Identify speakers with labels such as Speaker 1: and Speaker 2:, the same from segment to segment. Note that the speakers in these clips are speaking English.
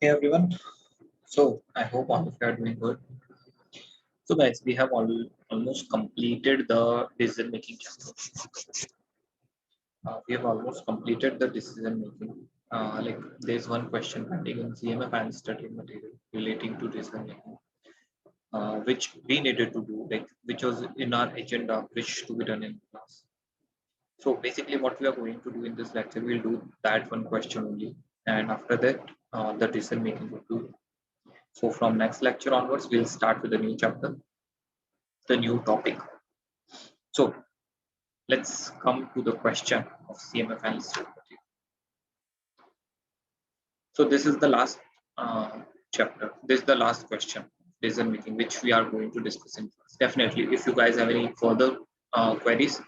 Speaker 1: Hey everyone. So I hope all of you are doing good. So guys, we have almost completed the decision making chapter. We have almost completed the decision making. Like there's one question pending in CMA and study material relating to decision making, which we needed to do, like which was in our agenda, which to be done in class. So basically, what we are going to do in this lecture, we'll do that one question only, and after that, the decision making will do. So from next lecture onwards, we'll start with a new chapter, the new topic. So let's come to the question of CMF analyst. So this is the last chapter. This is the last question, decision making, which we are going to discuss in class. Definitely, if you guys have any further queries,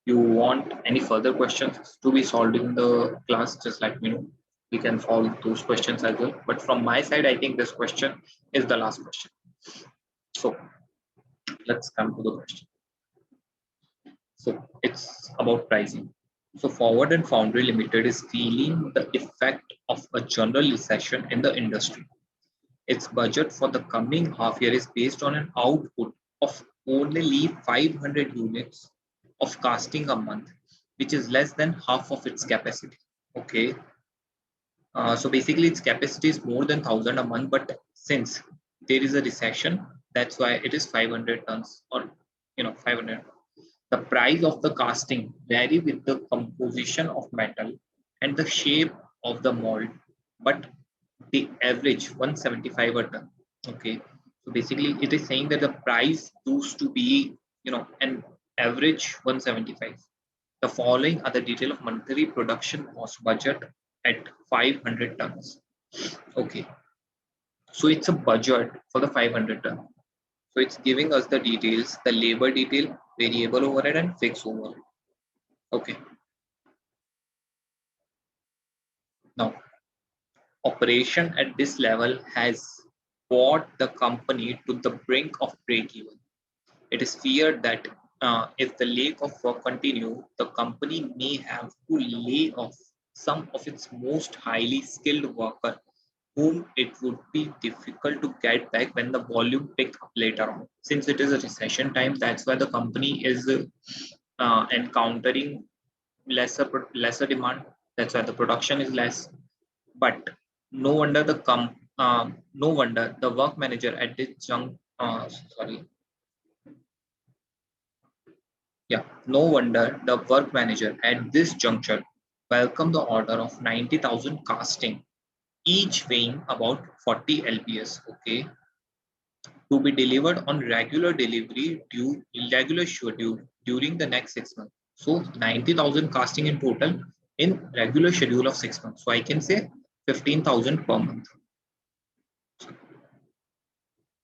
Speaker 1: you want any further questions to be solved in the class, just let me know. We can solve those questions as well. But from my side, I think this question is the last question. So let's come to the question. So it's about pricing. So Forward and Foundry Limited is feeling the effect of a general recession in the industry. Its budget for the coming half year is based on an output of only 500 units of casting a month, which is less than half of its capacity. Okay. So basically its capacity is more than 1,000 a month, but since there is a recession, that's why it is 500 tons or 500. The price of the casting vary with the composition of metal and the shape of the mold, but the average 175 a ton. Okay, so basically it is saying that the price used to be an average 175. The following are the detail of monthly production cost budget at 500 tons. Okay, so it's a budget for the 500 ton. So it's giving us the details, the labor detail, variable overhead and fixed overhead. Okay. Now, operation at this level has brought the company to the brink of break-even. It is feared that if the lack of work continue, the company may have to lay off some of its most highly skilled workers whom it would be difficult to get back when the volume pick up later on. Since it is a recession time, that's why the company is encountering lesser demand. That's why the production is less. But no wonder no wonder the work manager at this no wonder the work manager at this juncture welcomed the order of 90,000 casting, each weighing about 40 lbs. Okay, to be delivered on regular schedule during the next 6 months. So 90,000 casting in total in regular schedule of 6 months. So I can say 15,000 per month.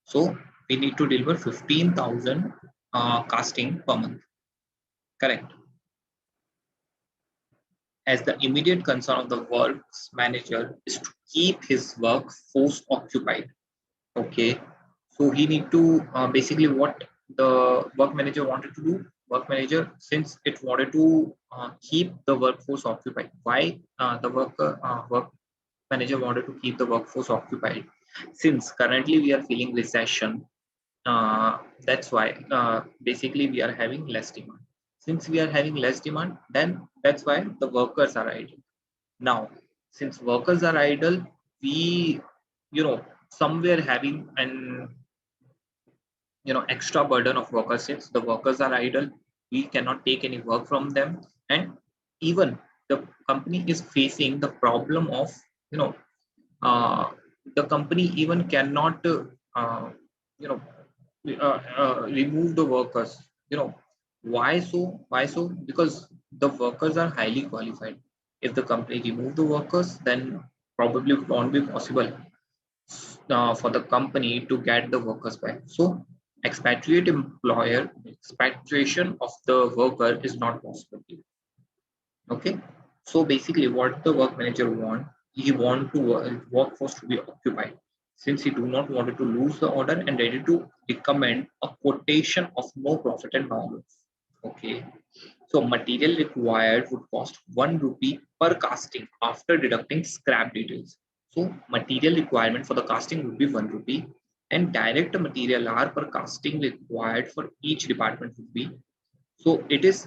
Speaker 1: So we need to deliver 15,000 casting per month. Correct. As the immediate concern of the works manager is to keep his workforce occupied. Okay. So he need to basically what the work manager wanted to do. Work manager, since it wanted to keep the workforce occupied. Why the work manager wanted to keep the workforce occupied? Since currently we are feeling recession, that's why basically we are having less demand. Since we are having less demand, then that's why the workers are idle. Now, since workers are idle, we somewhere having an extra burden of workers. Since the workers are idle, we cannot take any work from them, and even the company is facing the problem of you know uh, the company even cannot you know remove the workers. Why so? Because the workers are highly qualified. If the company remove the workers, then probably it won't be possible for the company to get the workers back. So expatriation of the worker is not possible. Okay. So basically what the work manager want, he want to workforce to be occupied, since he do not want to lose the order and ready to recommend a quotation of no profit and no loss. Okay. So material required would cost 1 rupee per casting after deducting scrap details. So material requirement for the casting would be 1 rupee, and direct material hour per casting required for each department would be, so it is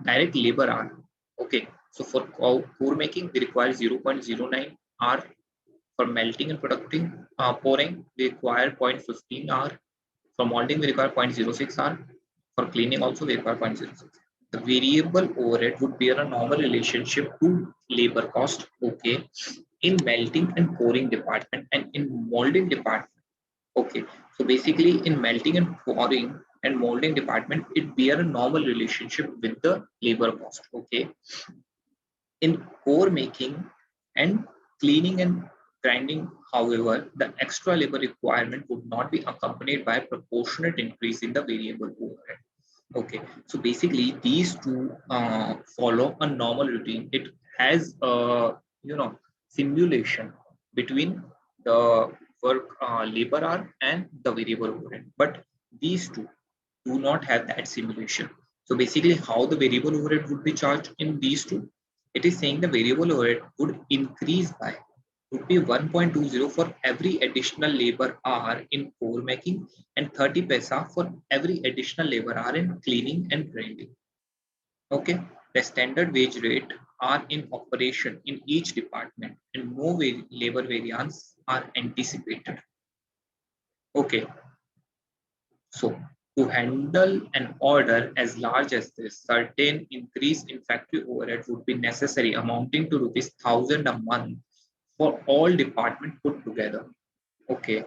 Speaker 1: direct labor hour. Okay, so for core making we require 0.09 hour. For melting and pouring we require 0.15 hour. For molding we require 0.06 hour. For cleaning also we require 0.06. The variable overhead would bear a normal relationship to labor cost. Okay, in melting and pouring department and in molding department. Okay, so basically in melting and pouring and molding department, it bear a normal relationship with the labor cost. Okay, in core making and cleaning and grinding, however, the extra labor requirement would not be accompanied by a proportionate increase in the variable overhead. Okay, so basically these two follow a normal routine. It has a simulation between the work labor hour and the variable overhead, but these two do not have that simulation. So basically, how the variable overhead would be charged in these two? It is saying the variable overhead would increase by rupee 1.20 for every additional labor hour in core making and 30 paisa for every additional labor hour in cleaning and grinding. Okay, the standard wage rate are in operation in each department and no labor variance are anticipated. Okay, so to handle an order as large as this, certain increase in factory overhead would be necessary, amounting to rupees 1,000 a month for all departments put together. Okay.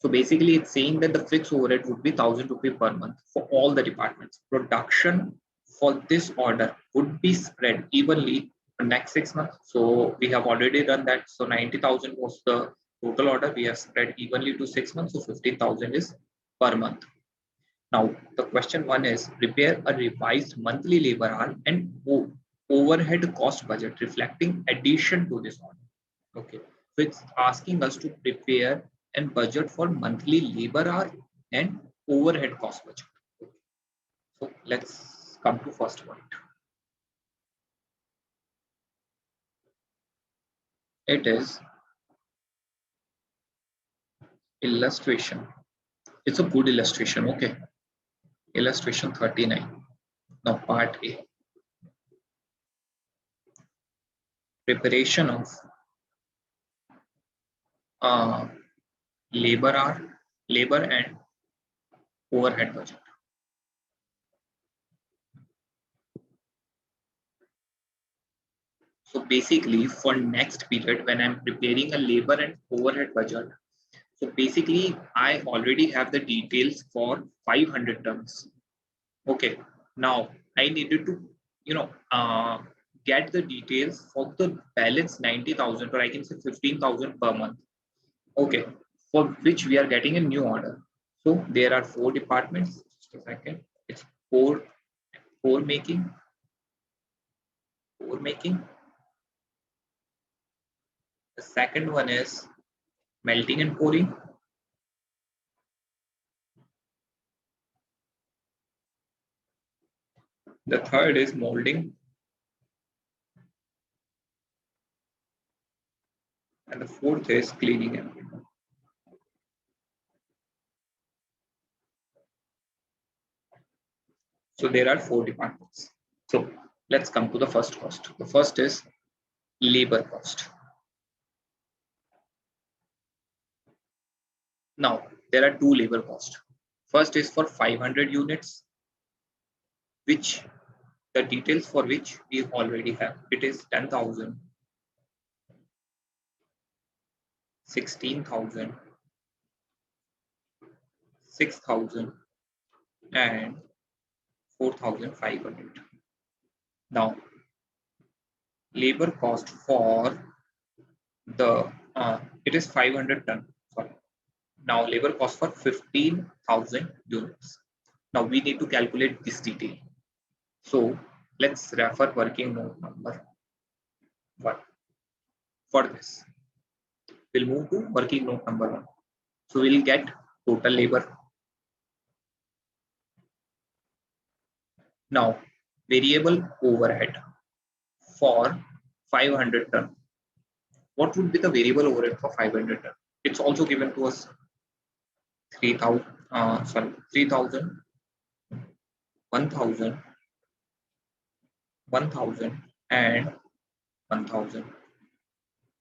Speaker 1: So basically, it's saying that the fixed overhead would be 1,000 rupees per month for all the departments. Production for this order would be spread evenly for next 6 months. So we have already done that. So 90,000 was the total order. We have spread evenly to 6 months. So 15,000 is per month. Now, the question one is prepare a revised monthly labor hour and overhead cost budget reflecting addition to this order. Okay, so it's asking us to prepare and budget for monthly labor hour and overhead cost budget. So let's come to first point. It is illustration. It's a good illustration. Okay, illustration 39. Now part A. Preparation of uh, labor and overhead budget. So basically for next period, when I'm preparing a labor and overhead budget, so basically I already have the details for 500 tons. Okay, now I needed to, get the details for the balance 90,000 or I can say 15,000 per month. Okay, for which we are getting a new order. So there are 4 departments. Just a second. It's core making, core making. The second one is melting and pouring. The third is molding. And the fourth is cleaning and cleaning. So there are 4 departments. So let's come to the first cost. The first is labor cost. Now there are 2 labor costs. First is for 500 units, which the details for which we already have. It is 10,000, 16,000, 6,000, and 4,500. Now, labor cost for the it is 500 ton. Sorry. Now, labor cost for 15,000 units. Now, we need to calculate this detail. So, let's refer working note number 1 for this. We'll move to working note number 1. So, we'll get total labor. Now, variable overhead for 500 ton. what would be the variable overhead for 500 ton? It's also given to us 3000, 3000, 1000, 1000 and 1000.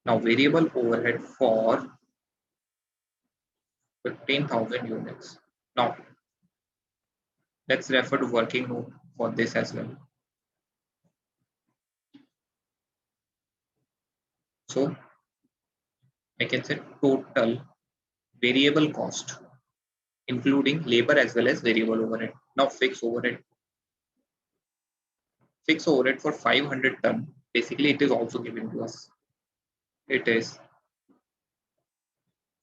Speaker 1: Now variable overhead for 15,000 units. Now let's refer to working note for this as well. So I can say total variable cost, including labor as well as variable overhead. Now fixed overhead. Fixed overhead for 500 ton. Basically, it is also given to us. It is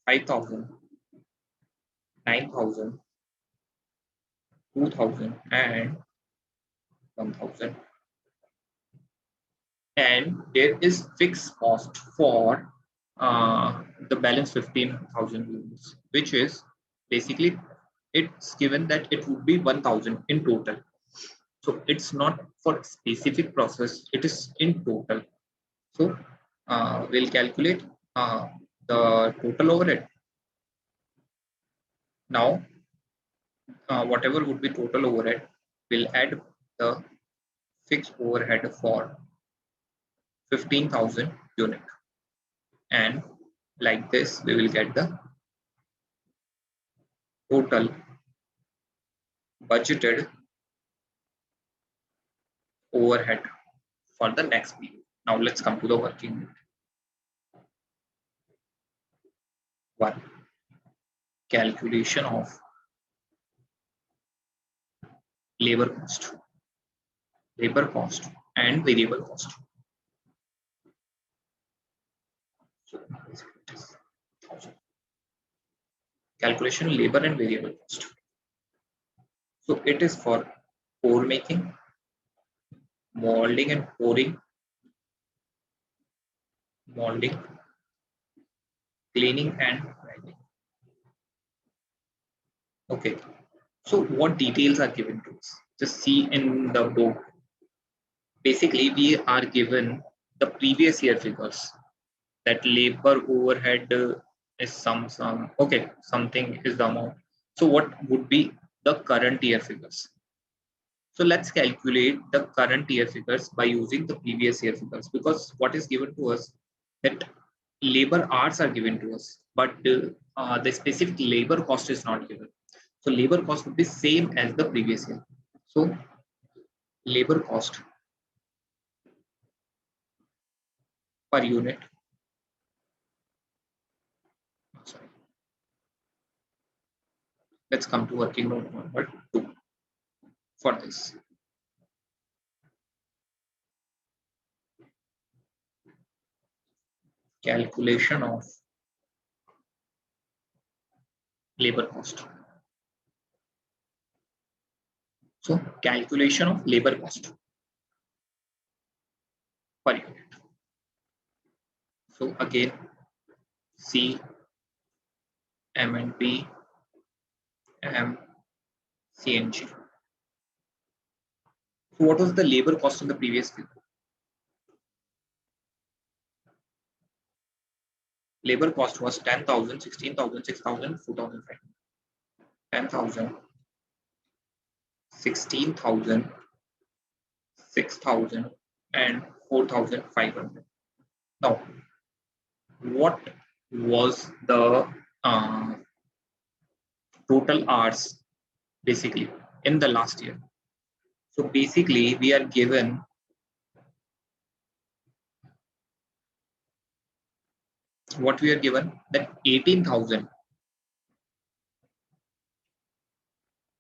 Speaker 1: 5,000, 9,000, 2,000 and 1,000. And there is fixed cost for the balance 15,000 units, which is basically it's given that it would be 1,000 in total. So it's not for specific process, it is in total. So we'll calculate the total overhead. Now, whatever would be total overhead, we'll add the fixed overhead for 15,000 unit. And like this, we will get the total budgeted overhead for the next period. Now let's come to the working note. 1. Calculation of labor cost and variable cost. So calculation labor and variable cost. So it is for pour making, molding and pouring, molding, cleaning and grinding. Okay, so what details are given to us? Just see in the book. Basically, we are given the previous year figures. That labor overhead is some okay, something is the amount. So what would be the current year figures? So let's calculate the current year figures by using the previous year figures, because what is given to us that labor hours are given to us, but the specific labor cost is not given. So labor cost would be same as the previous year. So labor cost per unit. Sorry. Let's come to working note number 2 for this. Calculation of labor cost. So calculation of labor cost per unit. So again, C, M and P, M, C and G. So what was the labor cost in the previous figure? Labor cost was 10,000, 16,000, 6,000, 4,500. 10,000, 16,000, 6,000 and 4,500. Now, what was the total hours basically in the last year? So basically we are given what we are given that 18,000.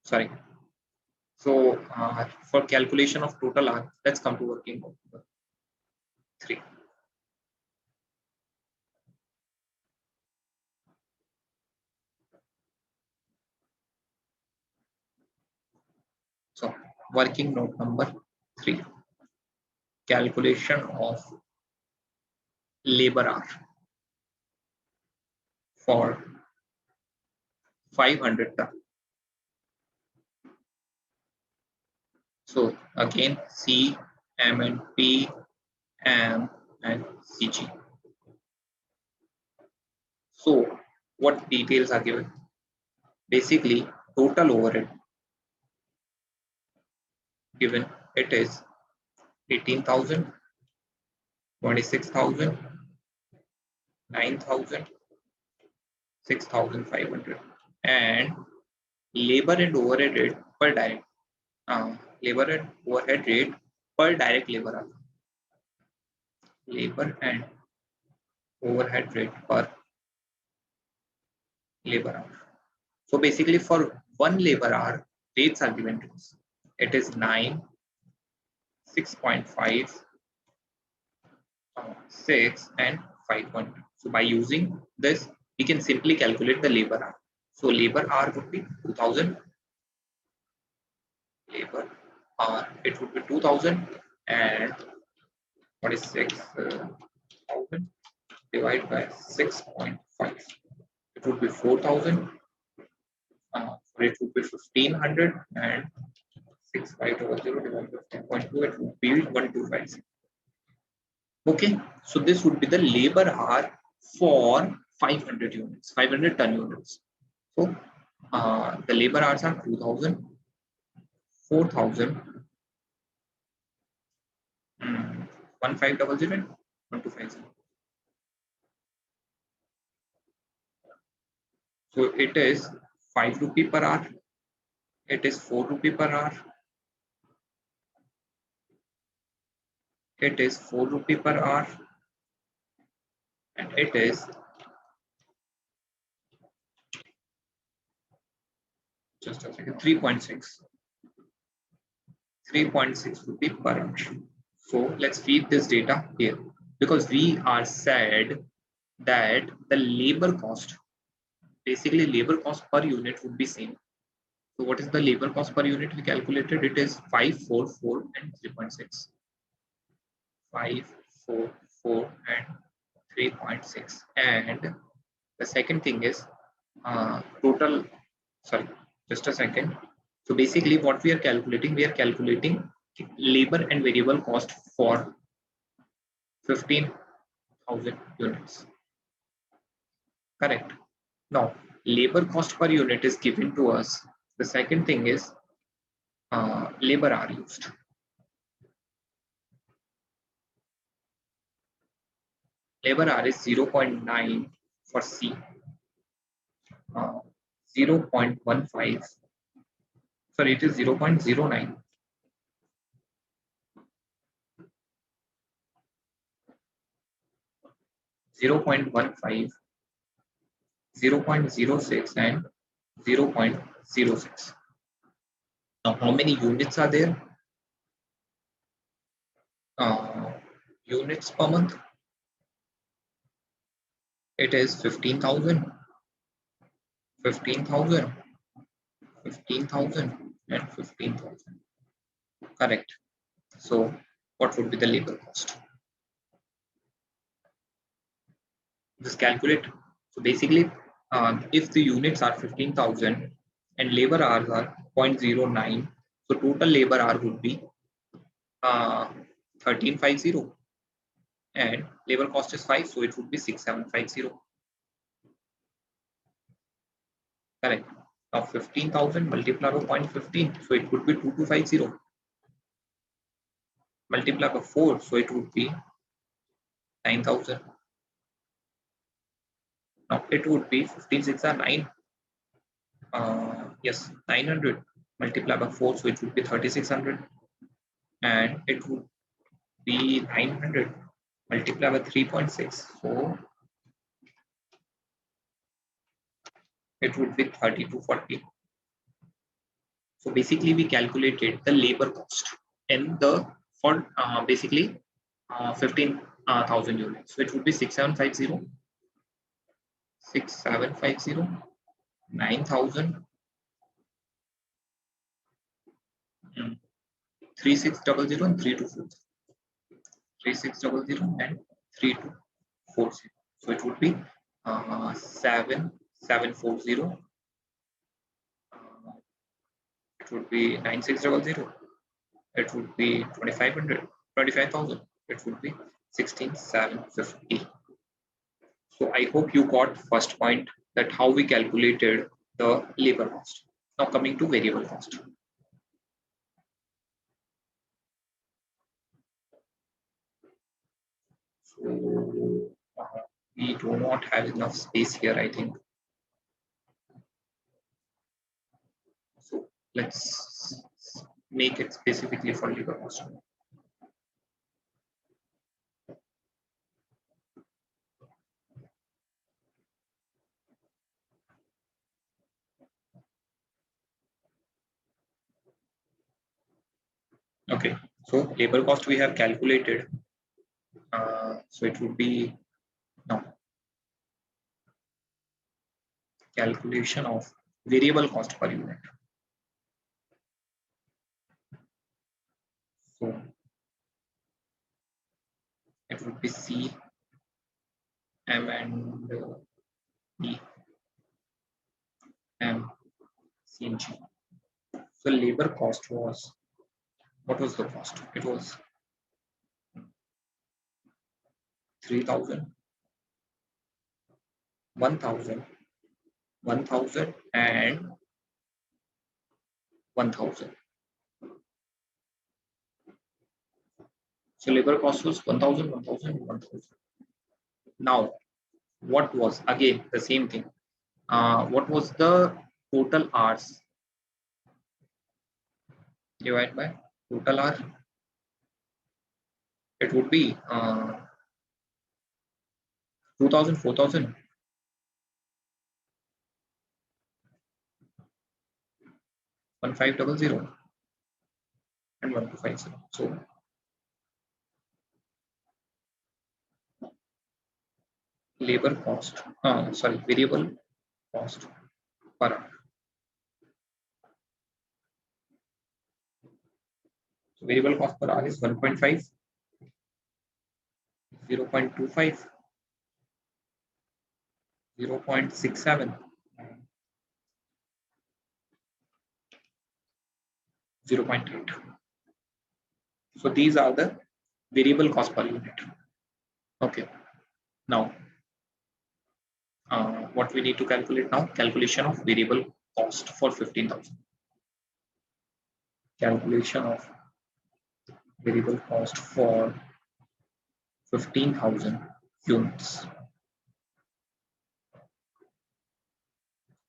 Speaker 1: Sorry. So for calculation of total hour, let's come to working note number 3. So working note number 3, calculation of labor hour for 500 ton. So again, C, M and P, M and CG. So what details are given? Basically, total overhead given, it is 18,000, 26,000, 9,000, 6,500, and labor and overhead rate per direct labor and overhead rate per direct labor hour. Labor and overhead rate per labor hour. So basically, for one labor hour, rates are given to us. It is 9, 6.5, 6, and 5.2. So by using this, we can simply calculate the labor hour. So labor hour would be 2,000. Labor hour, it would be 2,000, and what is 6,000 divided by 6.5? It would be 4,000. It would be 1,500, and 6,500 divided by 10.2. It would be 1,250. Okay, so this would be the labor hour for 500 units, 500 ton units. So the labor hours are 2,000, 4,000, 1,500, 1,250. So it is 5 rupee per hour. It is 4 rupee per hour. It is 4 rupee per hour. And it is just a second, 3.6. 3.6 rupee per hour. So let's feed this data here, because we are said that the labor cost, basically labor cost per unit would be same. So what is the labor cost per unit we calculated? It is 544 and 3.6. 544 and 3.6. And the second thing is total, sorry, just a second. So basically what we are calculating labor and variable cost for 15,000 units. Correct. Now, labor cost per unit is given to us. The second thing is labor hour used. Labor hour is 0.9 for C, 0.15. Sorry, it is 0.09. 0.15, 0.06, and 0.06. Now, how many units are there? Units per month. It is 15,000, 15,000, 15,000, and 15,000. Correct. So, what would be the labor cost? Just calculate. So basically, if the units are 15,000 and labor hours are 0.09, so total labor hour would be 1350, and labor cost is 5, so it would be 6750. Correct. Now 15,000 multiplied by 0.15, so it would be 2250. Multiplied by 4, so it would be 9,000. Now it would be 15 6 are 9. Yes, 900 multiplied by 4, so it would be 3,600, and it would be 900 multiplied by 3.6, so it would be 3,240. So basically, we calculated the labor cost in the for basically 15,000 units. So it would be 6750, 6750, 9,000, 3600, and 3240. 3600 and 3240. So it would be 7740. It would be 9600. It would be 2,500, 25,000. It would be 16,750. So I hope you got first point, that how we calculated the labor cost. Now coming to variable cost. So we do not have enough space here, I think. So let's make it specifically for labor cost. Okay, so labor cost we have calculated. So it would be now calculation of variable cost per unit. So it would be C, M, and E, M, C, and G. So labor cost was, what was the cost? It was 3,000, 1,000, 1,000, and 1,000. So labor cost was 1,000, 1,000, 1,000. Now, what was again the same thing? What was the total hours divided by total hour? It would be 2,000, 4,000, 1,500, and 1,250. So labor cost, sorry, variable cost per hour. So variable cost per hour is 1.5, 0.25, 0.67, 0.8. So these are the variable cost per unit. Okay. Now, what we need to calculate now? Calculation of variable cost for 15,000. Calculation of variable cost for 15,000 units.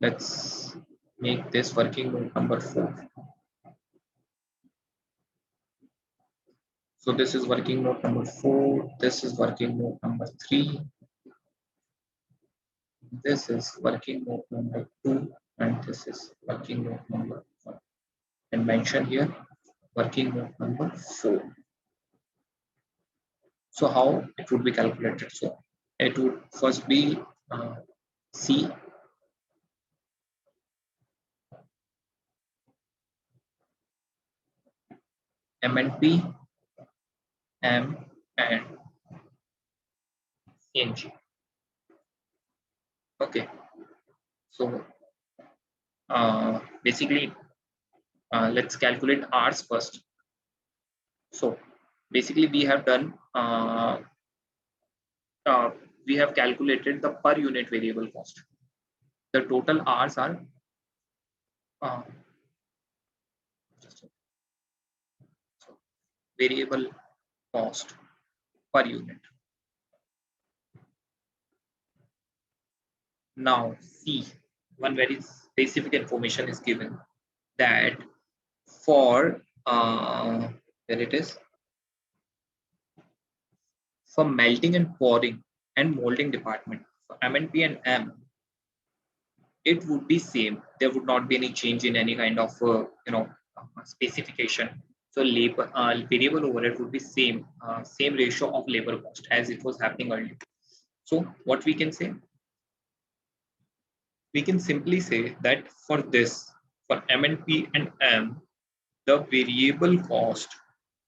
Speaker 1: Let's make this working note number 4. So this is working note number 4. This is working note number 3. This is working note number 2. And this is working note number 1. And mention here working note number 4. So how it would be calculated? So it would first be C, M and P, M, and C and G. Okay. So basically, let's calculate R's first. So basically, we have done we have calculated the per unit variable cost. The total R's are so variable cost per unit. Now, C, one very specific information is given that for where it is, for melting and pouring and molding department, for M&P and M, it would be same. There would not be any change in any kind of specification. So labor variable overhead would be same ratio of labor cost as it was happening earlier. So what we can say? We can simply say that for this, for M&P and M, the variable cost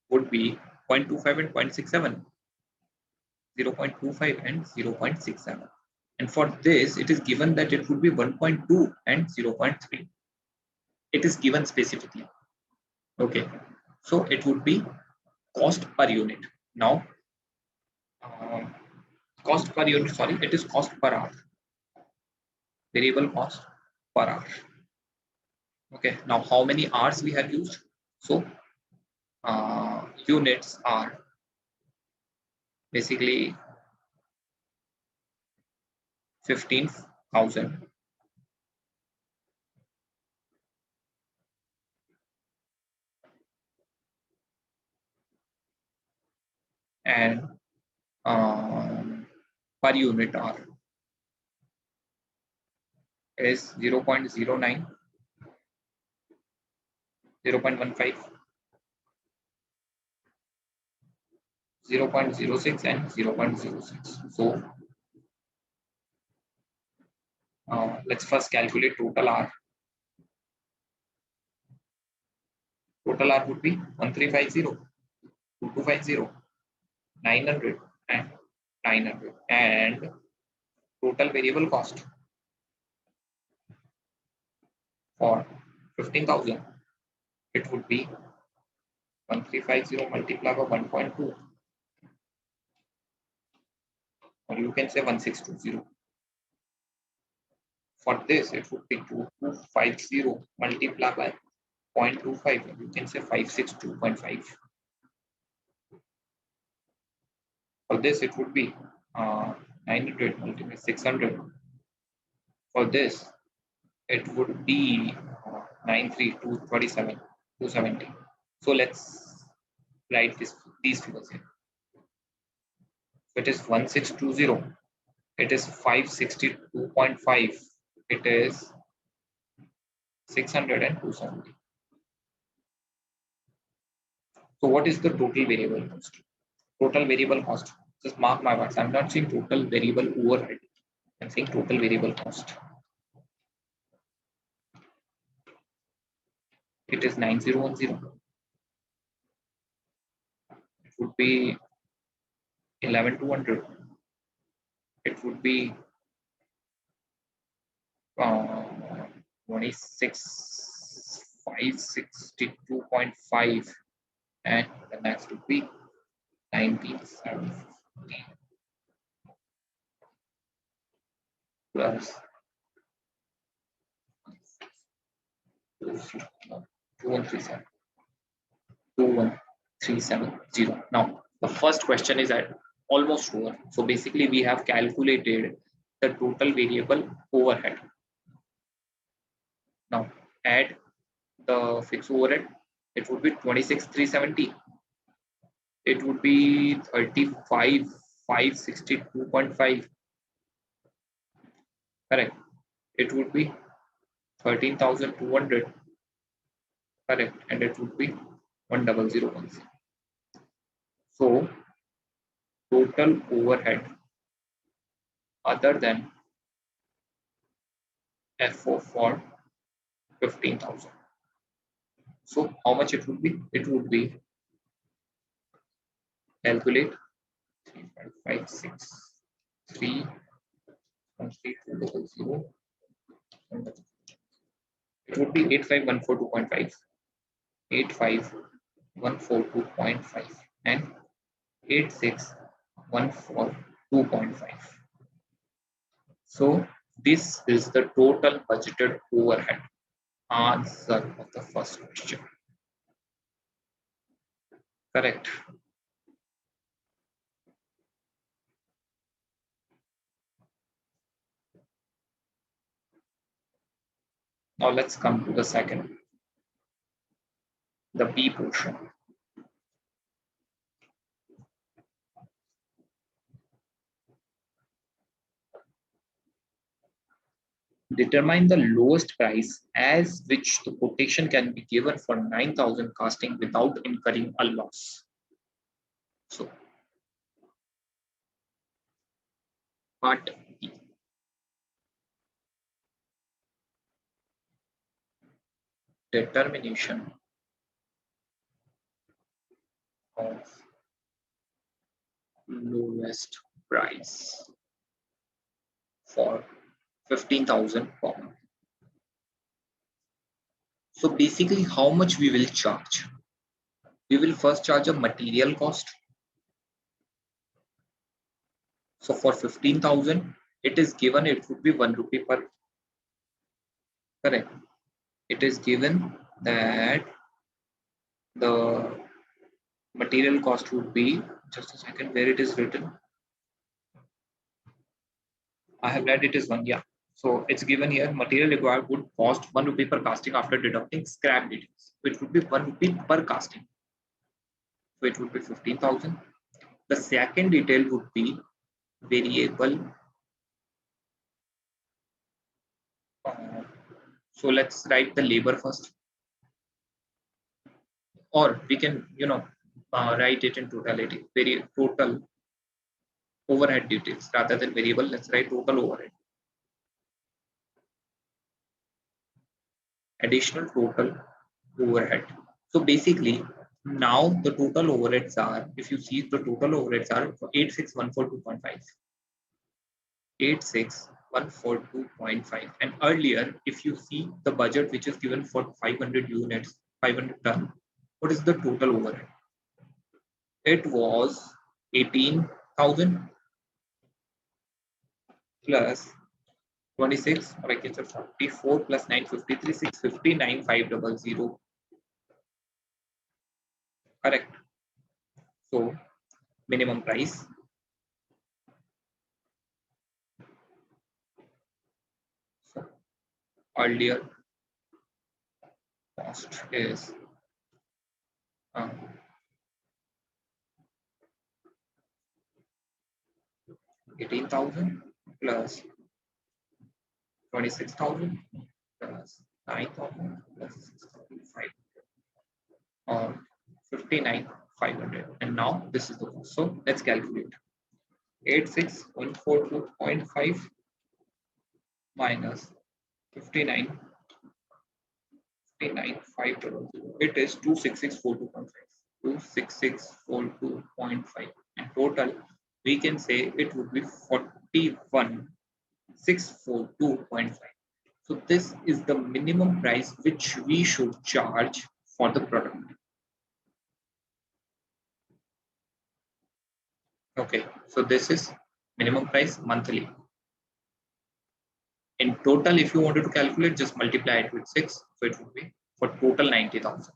Speaker 1: would be 0.25 and 0.67, 0.25 and 0.67. And for this, it is given that it would be 1.2 and 0.3. It is given specifically. Okay, so it would be cost per unit. Now, Cost per unit, sorry, it is cost per hour. Variable cost per hour. Okay, now how many hours we have used? So units are basically 15,000 and per unit hour is 0.09, 0.15, 0.06 and 0.06. So let's first calculate total hour. Total hour would be 1350, 2250, 900 and 900. And total variable cost for 15,000, it would be 1350 multiplied by 1.2, or you can say 1620. For this, it would be 2250 multiplied by 0.25. You can say 562.5. For this, it would be 900 multiplied by 600. For this, it would be 93227, 270. So let's write these figures here. So it is 1620. It is 562.5. It is 600 and 270. So what is the total variable cost? Total variable cost. Just mark my words. I'm not saying total variable overhead. I'm saying total variable cost. It is 9010. It would be 11200. It would be 26,562.5, and the next would be 1970 plus 2137. 21370. Now, the first question is at almost over. So basically, we have calculated the total variable overhead. Now, add the fixed overhead. It would be 26,370. It would be 35,562.5. Correct. It would be 13,200. Correct. And it would be 10010. So, total overhead other than FO for 15,000. So how much it would be? It would be, calculate, 3.563 it would be 85,142.5, 85,142.5 and 86,142.5. So this is the total budgeted overhead. Answer of the first question. Correct. Now let's come to the second, the B portion. Determine the lowest price as which the quotation can be given for 9,000 casting without incurring a loss. So, part B. Determination of lowest price for 15,000 per month. So basically, how much we will charge? We will first charge a material cost. So for 15,000, it is given it would be 1 rupee per. Correct. It is given that the material cost would be, just a second, where it is written. I have read it is one, yeah. So it's given here, material required would cost 1 rupee per casting after deducting scrap details. So it would be 1 rupee per casting. So it would be 15,000. The second detail would be variable. Uh, so let's write the labor first, or we can, write it in totality. Very total overhead details rather than variable. Let's write total overhead. Additional total overhead. So basically, now the total overheads are, if you see, the total overheads are 86142.5. 86142.5. And earlier, if you see the budget which is given for 500 units, 500 ton, what is the total overhead? It was 18,000 plus 26, or I can say 44 plus 953, 659, 500. Correct. So minimum price. So earlier cost is 18,000 plus 26,000 plus 9,000 plus 6,500, or 59,500. And now this is the cost. So let's calculate. 86142.5 minus 59, 500. It is 26642.5. 26642.5. And total, we can say it would be 41,642.5. So this is the minimum price which we should charge for the product. Okay, so this is minimum price monthly. In total, if you wanted to calculate, just multiply it with 6. So it would be for total 90,000.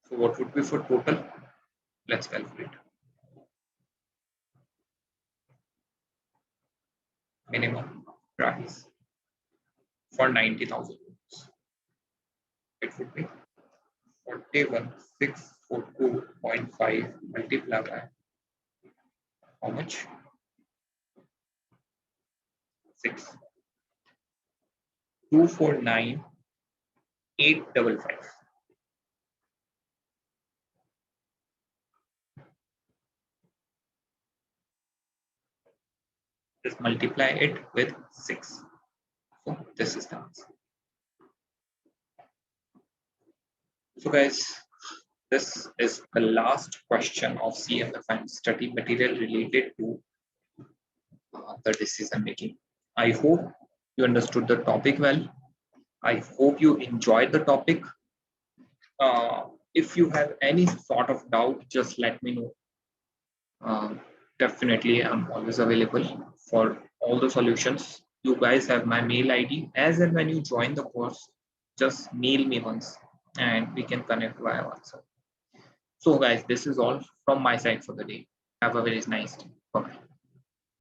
Speaker 1: So what would be for total? Let's calculate. Minimum price for 90,000. It would be 41,642.5 multiplied by how much? 6. 249,855. Just multiply it with 6. So this is the answer. So guys, this is the last question of CMA and study material related to the decision making. I hope you understood the topic well. I hope you enjoyed the topic. If you have any sort of doubt, just let me know. Definitely, I'm always available for all the solutions. You guys have my mail ID. As and when you join the course, just mail me once and we can connect via WhatsApp. So guys, this is all from my side for the day. Have a very nice day.